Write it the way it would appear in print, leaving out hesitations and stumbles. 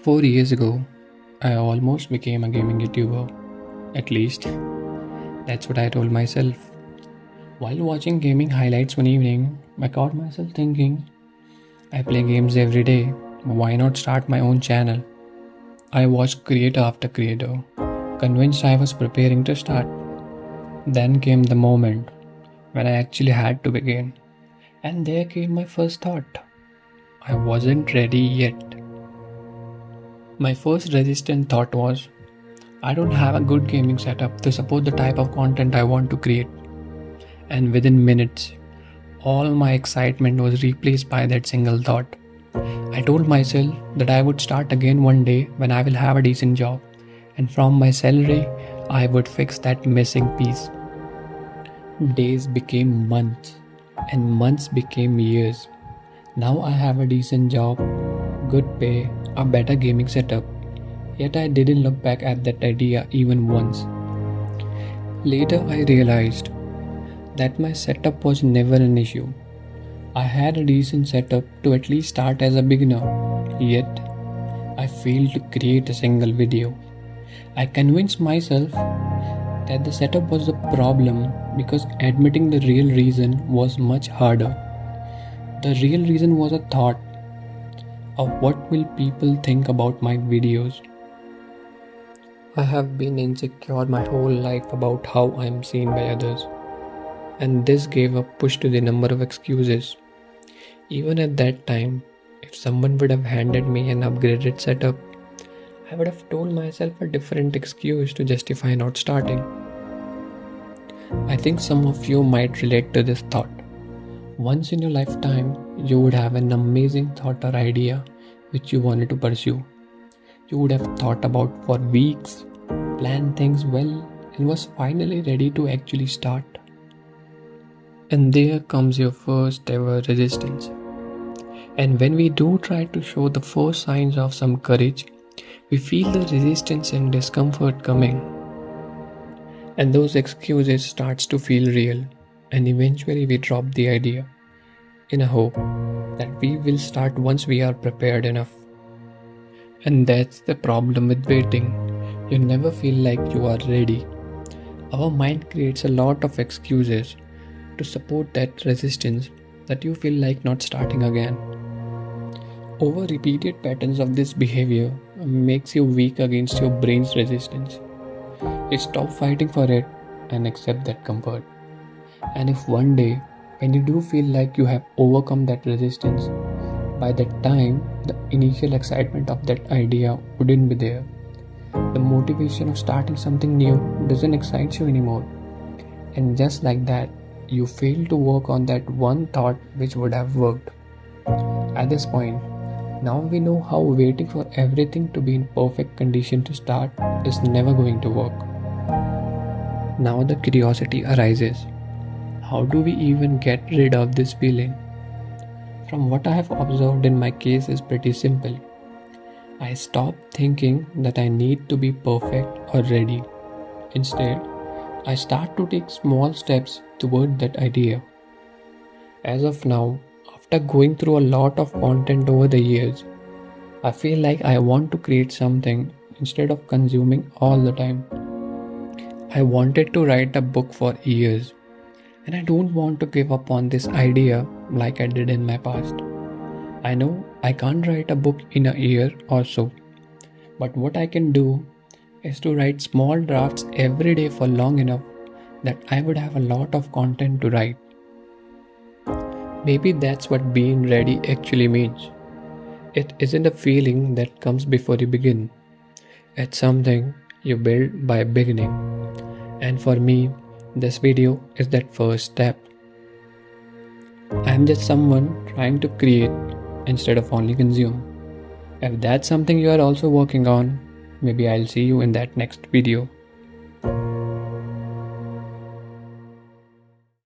4 years ago, I almost became a gaming YouTuber. At least, that's what I told myself. While watching gaming highlights one evening, I caught myself thinking, I play games every day. Why not start my own channel? I watched creator after creator, convinced I was preparing to start. Then came the moment when I actually had to begin. And there came my first thought. I wasn't ready yet. My first resistant thought was, I don't have a good gaming setup to support the type of content I want to create. And within minutes, all my excitement was replaced by that single thought. I told myself that I would start again one day when I will have a decent job, and from my salary, I would fix that missing piece. Days became months, and months became years. Now I have a decent job, good pay, a better gaming setup. Yet I didn't look back at that idea even once. Later I realized that my setup was never an issue. I had a decent setup to at least start as a beginner, yet I failed to create a single video. I convinced myself that the setup was the problem because admitting the real reason was much harder. The real reason was a thought of what will people think about my videos. I have been insecure my whole life about how I am seen by others, and this gave a push to the number of excuses. Even at that time, if someone would have handed me an upgraded setup, I would have told myself a different excuse to justify not starting. I think some of you might relate to this thought. Once in your lifetime, you would have an amazing thought or idea which you wanted to pursue. You would have thought about for weeks, planned things well, and was finally ready to actually start. And there comes your first ever resistance. And when we do try to show the first signs of some courage, we feel the resistance and discomfort coming. And those excuses starts to feel real, and eventually we drop the idea in a hope that we will start once we are prepared enough. And that's the problem with waiting. You never feel like you are ready. Our mind creates a lot of excuses to support that resistance that you feel like not starting again. Over repeated patterns of this behavior makes you weak against your brain's resistance. You stop fighting for it and accept that comfort. And if one day, when you do feel like you have overcome that resistance, by that time, the initial excitement of that idea wouldn't be there. The motivation of starting something new doesn't excite you anymore. And just like that, you fail to work on that one thought which would have worked. At this point, now we know how waiting for everything to be in perfect condition to start is never going to work. Now the curiosity arises. How do we even get rid of this feeling? From what I have observed in my case is pretty simple. I stop thinking that I need to be perfect or ready. Instead, I start to take small steps toward that idea. As of now, after going through a lot of content over the years, I feel like I want to create something instead of consuming all the time. I wanted to write a book for years, and I don't want to give up on this idea like I did in my past. I know I can't write a book in a year or so, but what I can do is to write small drafts every day for long enough that I would have a lot of content to write. Maybe that's what being ready actually means. It isn't a feeling that comes before you begin. It's something you build by beginning. And for me, this video is that first step. I'm just someone trying to create instead of only consume. If that's something you are also working on, maybe I'll see you in that next video.